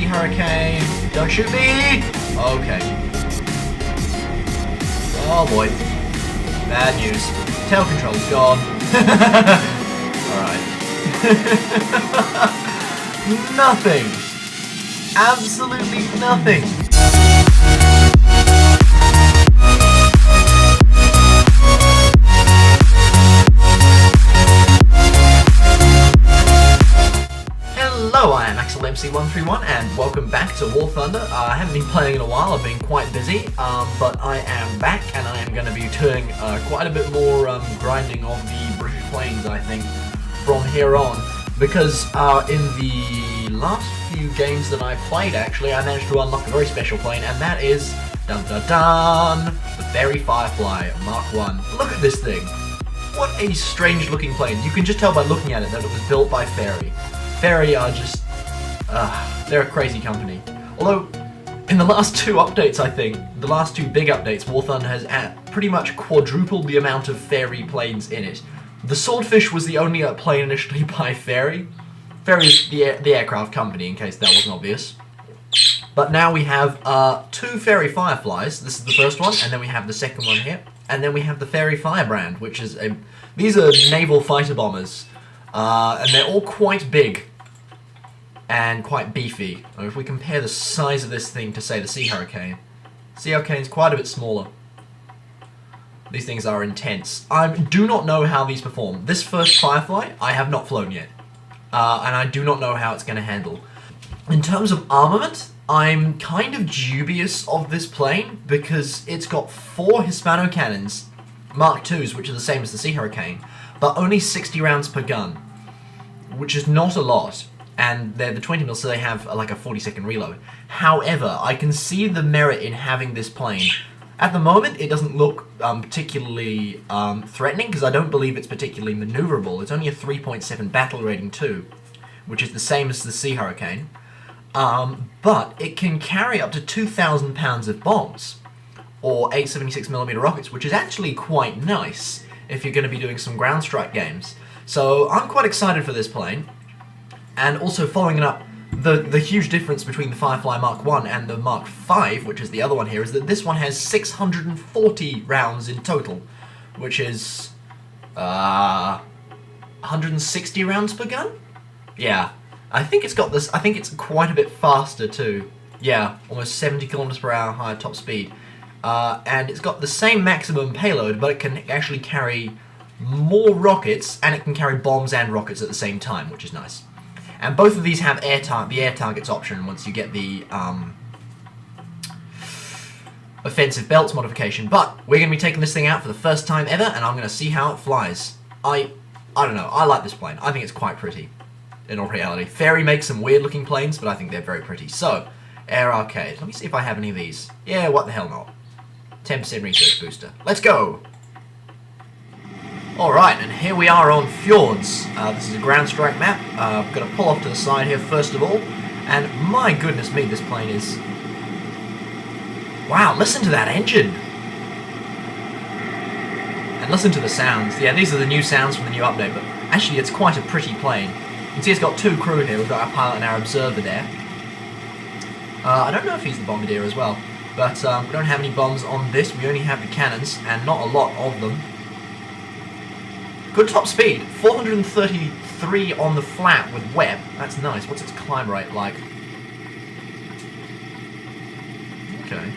hurricane. Don't shoot me! Okay. Oh boy. Bad news. Tail control's gone. Alright. Nothing! Absolutely nothing! Hello, I am AxelMC131 and welcome back to War Thunder. I haven't been playing in a while, I've been quite busy, but I am back and I am going to be doing quite a bit more grinding of the British planes, I think, from here on. Because in the last few games that I played, actually, I managed to unlock a very special plane, and that is, dun dun dun, the Fairy Firefly Mark 1. Look at this thing. What a strange looking plane. You can just tell by looking at it that it was built by Fairy. Fairy are just, they're a crazy company. Although, in the last two updates, I think, the last two big updates, War Thunder has pretty much quadrupled the amount of Fairy planes in it. The Swordfish was the only plane initially by Fairy. Fairy is the aircraft company, in case that wasn't obvious. But now we have two Fairy Fireflies. This is the first one, and then we have the second one here. And then we have the Fairy Firebrand, which is a... These are naval fighter bombers. And they're all quite big. And quite beefy. If we compare the size of this thing to, say, the Sea Hurricane. Sea Hurricane's quite a bit smaller. These things are intense. I do not know how these perform. This first Firefly, I have not flown yet. And I do not know how it's going to handle. In terms of armament, I'm kind of dubious of this plane, because it's got 4 Hispano cannons, Mark IIs, which are the same as the Sea Hurricane, but only 60 rounds per gun, which is not a lot. And they're the 20mm, so they have like a 40-second reload. However, I can see the merit in having this plane. At the moment, it doesn't look particularly threatening, because I don't believe it's particularly maneuverable. It's only a 3.7 battle rating too, which is the same as the Sea Hurricane. But it can carry up to 2,000 pounds of bombs, or 876mm rockets, which is actually quite nice if you're going to be doing some ground strike games. So I'm quite excited for this plane. And also following it up, the huge difference between the Firefly Mark 1 and the Mark 5, which is the other one here, is that this one has 640 rounds in total, which is 160 rounds per gun? Yeah. I think it's got this, I think it's quite a bit faster too. Yeah, almost 70 kilometers per hour higher top speed. And it's got the same maximum payload, but it can actually carry more rockets, and it can carry bombs and rockets at the same time, which is nice. And both of these have the air targets option once you get the offensive belts modification. But we're going to be taking this thing out for the first time ever, and I'm going to see how it flies. I don't know, I like this plane. I think it's quite pretty, in all reality. Fairy makes some weird looking planes, but I think they're very pretty. So, Air Arcade. Let me see if I have any of these. Yeah, what the hell not. 10% research booster. Let's go! Alright, and here we are on Fjords. This is a ground strike map. I'm going to pull off to the side here first of all. And my goodness me, this plane is... Wow, listen to that engine! And listen to the sounds. Yeah, these are the new sounds from the new update, but actually it's quite a pretty plane. You can see it's got 2 crew here. We've got our pilot and our observer there. I don't know if he's the bombardier as well, but we don't have any bombs on this. We only have the cannons, and not a lot of them. Good top speed, 433 on the flat with web. That's nice. What's its climb rate like? Okay.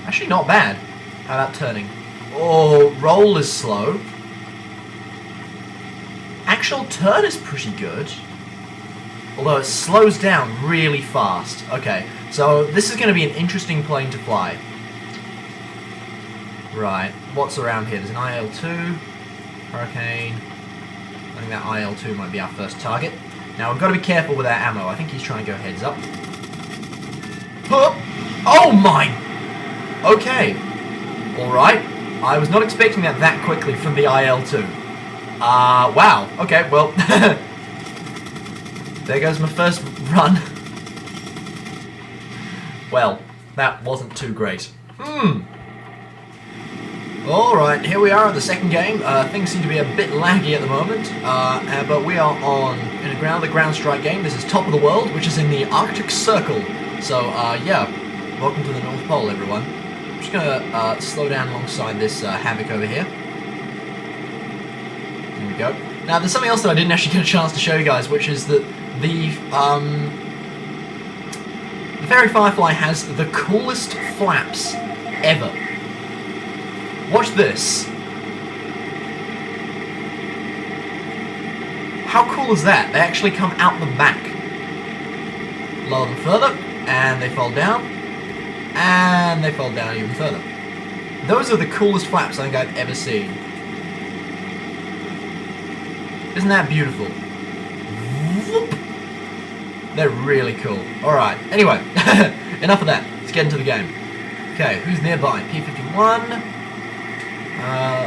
Actually not bad. How about turning? Oh, roll is slow. Actual turn is pretty good. Although it slows down really fast. Okay, so this is going to be an interesting plane to fly. Right, what's around here? There's an IL-2. Hurricane. I think that IL-2 might be our first target. Now we've got to be careful with our ammo. I think he's trying to go heads up. Oh my! Okay. Alright. I was not expecting that quickly from the IL-2. Wow. Okay, well. There goes my first run. Well, that wasn't too great. Alright, here we are at the second game. Things seem to be a bit laggy at the moment, but we are on in a ground strike game. This is Top of the World, which is in the Arctic Circle. So, yeah, welcome to the North Pole, everyone. I'm just gonna slow down alongside this Havoc over here. There we go. Now, there's something else that I didn't actually get a chance to show you guys, which is that the Fairy Firefly has the coolest flaps ever. Watch this. How cool is that? They actually come out the back. Lower them further, and they fold down, and they fold down even further. Those are the coolest flaps I think I've ever seen. Isn't that beautiful? Whoop. They're really cool. Alright, anyway, enough of that. Let's get into the game. Okay, who's nearby? P51.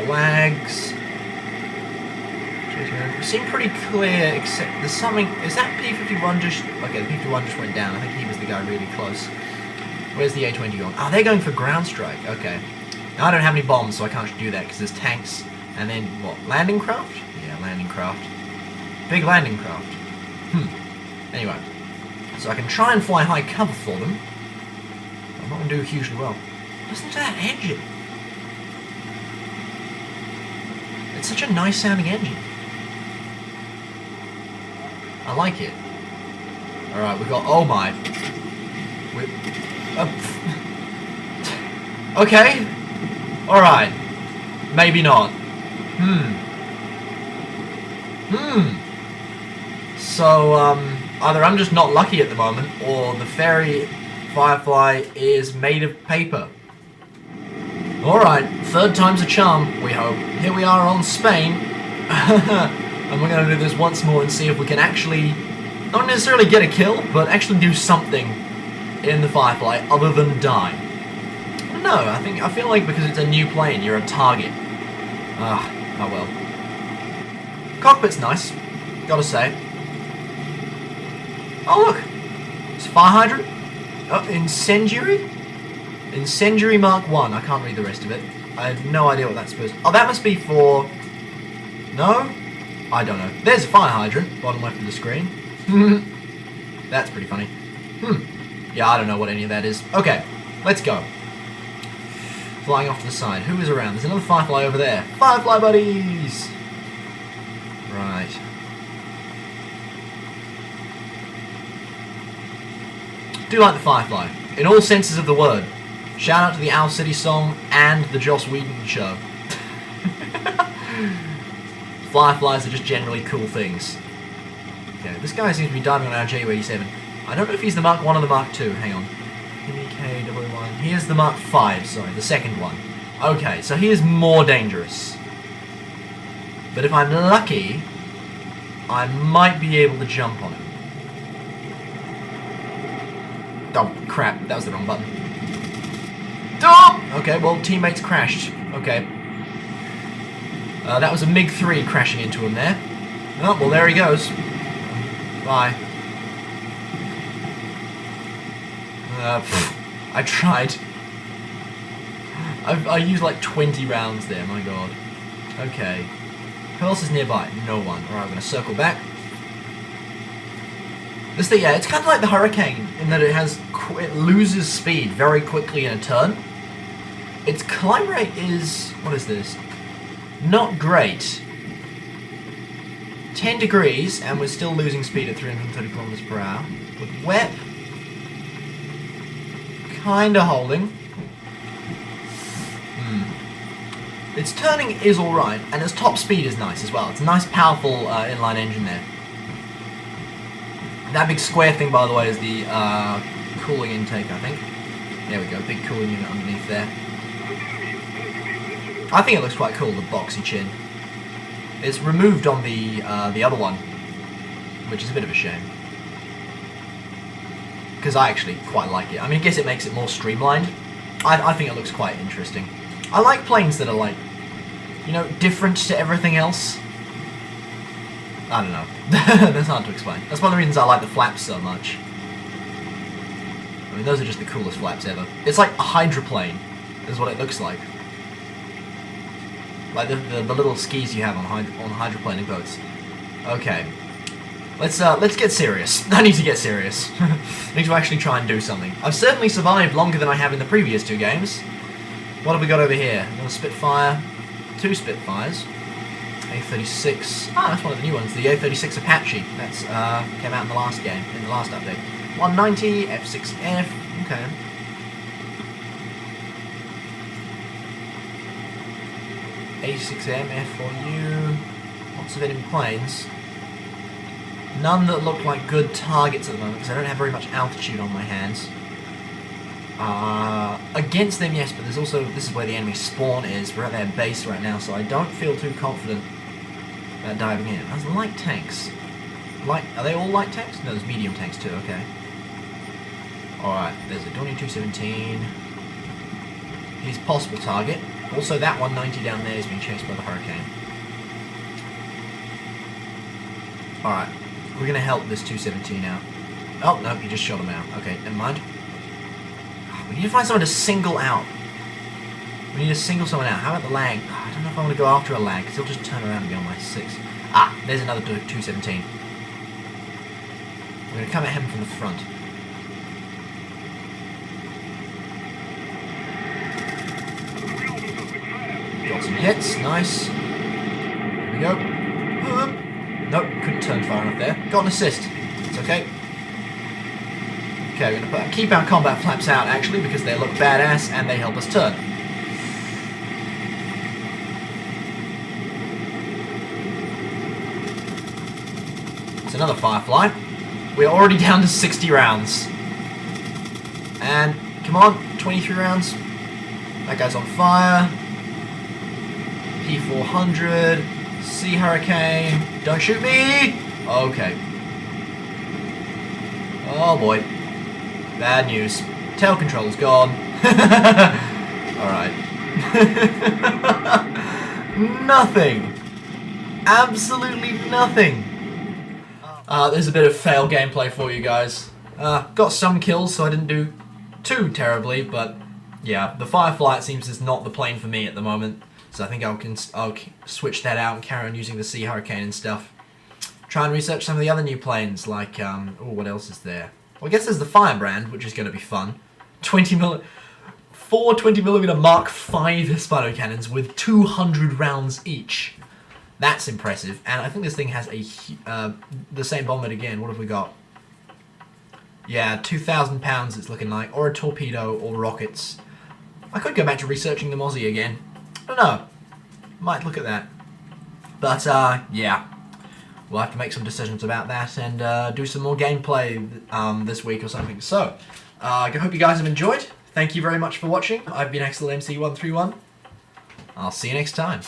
Lags. Seem pretty clear, except there's something. Is that P51 just. Okay, the P51 just went down. I think he was the guy really close. Where's the A20 going? Oh, they're going for ground strike. Okay. Now I don't have any bombs, so I can't do that because there's tanks. And then, what? Landing craft? Yeah, landing craft. Big landing craft. Anyway. So I can try and fly high cover for them. I'm not going to do hugely well. Listen to that engine. It's such a nice sounding engine. I like it. Alright, we got. Oh my. Okay. Alright. Maybe not. So, either I'm just not lucky at the moment, or the Fairy Firefly is made of paper. Alright, third time's a charm, we hope. Here we are on Spain. And we're going to do this once more and see if we can actually, not necessarily get a kill, but actually do something in the Firefly other than die. I don't know, I feel like because it's a new plane, you're a target. Oh well. Cockpit's nice, gotta say. Oh look, it's a fire hydrant. Oh, incendiary? Incendiary Mark 1, I can't read the rest of it. I have no idea what that's supposed to... Oh, that must be for... No? I don't know. There's a fire hydrant, bottom left of the screen. That's pretty funny. Yeah, I don't know what any of that is. Okay, let's go. Flying off to the side. Who is around? There's another Firefly over there. Firefly buddies! Right. Do like the Firefly. In all senses of the word. Shout out to the Owl City song and the Joss Whedon show. Fireflies are just generally cool things. Okay, this guy seems to be diving on our Ju-87. I don't know if he's the Mark 1 or the Mark 2. Hang on. MK-1. He is the Mark 5, sorry, the second one. Okay, so he is more dangerous. But if I'm lucky, I might be able to jump on him. Oh, crap, that was the wrong button. Oh! Okay, well, teammates crashed. Okay. That was a MiG-3 crashing into him there. Oh, well, there he goes. Bye. I tried. I used like 20 rounds there, my god. Okay. Who else is nearby? No one. Alright, we're going to circle back. This thing, yeah, it's kind of like the Hurricane in that it loses speed very quickly in a turn. Its climb rate is, what is this? Not great. 10 degrees, and we're still losing speed at 330 kilometers per hour. With wet, kinda holding. Its turning is alright, and its top speed is nice as well. It's a nice, powerful inline engine there. That big square thing, by the way, is the cooling intake, I think. There we go, big cooling unit underneath there. I think it looks quite cool, the boxy chin. It's removed on the other one, which is a bit of a shame. Because I actually quite like it. I mean, I guess it makes it more streamlined. I think it looks quite interesting. I like planes that are like, you know, different to everything else. I don't know. That's hard to explain. That's one of the reasons I like the flaps so much. I mean, those are just the coolest flaps ever. It's like a hydroplane, is what it looks like. Like the little skis you have on hydroplaning boats. Okay. Let's get serious. I need to get serious. I need to actually try and do something. I've certainly survived longer than I have in the previous 2 games. What have we got over here? Another Spitfire. 2 Spitfires. A36. Ah, that's one of the new ones. The A36 Apache. That's came out in the last game, in the last update. 190 F6F. Okay. A6M F4U. Lots of enemy planes. None that look like good targets at the moment because I don't have very much altitude on my hands. Against them, yes, but there's also, this is where the enemy spawn is. We're at their base right now, so I don't feel too confident about diving in. There's light tanks. Are they all light tanks? No, there's medium tanks too, okay. Alright, there's a Donnie 217. He's possible target. Also, that 190 down there is being chased by the Hurricane. Alright, we're going to help this 217 out. Oh, no, he just shot him out. Okay, never mind. We need to find someone to single out. We need to single someone out. How about the lag? I don't know if I want to go after a lag, because he'll just turn around and be on my 6. Ah, there's another 217. We're going to come at him from the front. Got some hits, nice. Here we go. Nope, couldn't turn far enough there. Got an assist. It's okay. Okay, we're going to keep our combat flaps out, actually, because they look badass and they help us turn. It's another Firefly. We're already down to 60 rounds. And, come on, 23 rounds. That guy's on fire. P400. Sea Hurricane. Don't shoot me! Okay. Oh boy. Bad news. Tail control's gone. Alright. Nothing. Absolutely nothing. There's a bit of fail gameplay for you guys. Got some kills, so I didn't do too terribly, but yeah, the Firefly, it seems, is not the plane for me at the moment. So I think I'll switch that out and carry on using the Sea Hurricane and stuff. Try and research some of the other new planes, like, oh, what else is there? Well, I guess there's the Firebrand, which is going to be fun. 4 20mm Mark V Hispano cannons with 200 rounds each. That's impressive. And I think this thing has the same bomblet again. What have we got? Yeah, 2,000 pounds it's looking like. Or a torpedo, or rockets. I could go back to researching the Mozzie again. I don't know. Might look at that. But, yeah. We'll have to make some decisions about that and do some more gameplay this week or something. So, I hope you guys have enjoyed. Thank you very much for watching. I've been AxelMC131. I'll see you next time.